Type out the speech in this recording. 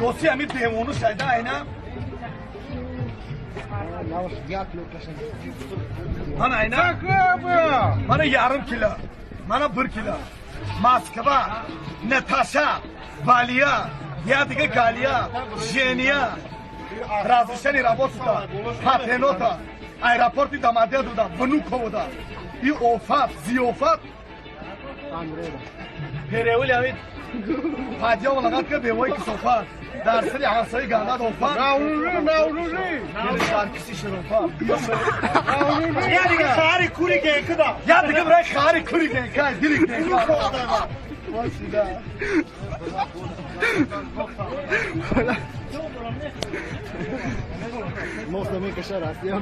Nosi hemi devonu şeyde ayna. Bana ayna. Bana yarım kilo. Bana 1 kilo. Moskva, Natasha, Valiya, Yadiga Galiya, Jeniya, Razishani Rabosta, Patenota, aeroporti Damadeduda, Vnukovoda, i ofat, ziyofat. Perevli avid. Fatiha olarak ki bevoy ki sofa. Dersleri asayı gana dofa. Navruli. Şarkısı şerofa. Yani ki khari kuri genki da. Ya diye bırak khari kuri genki. Dilik genki. Vasida. Mostamı kaşar asya.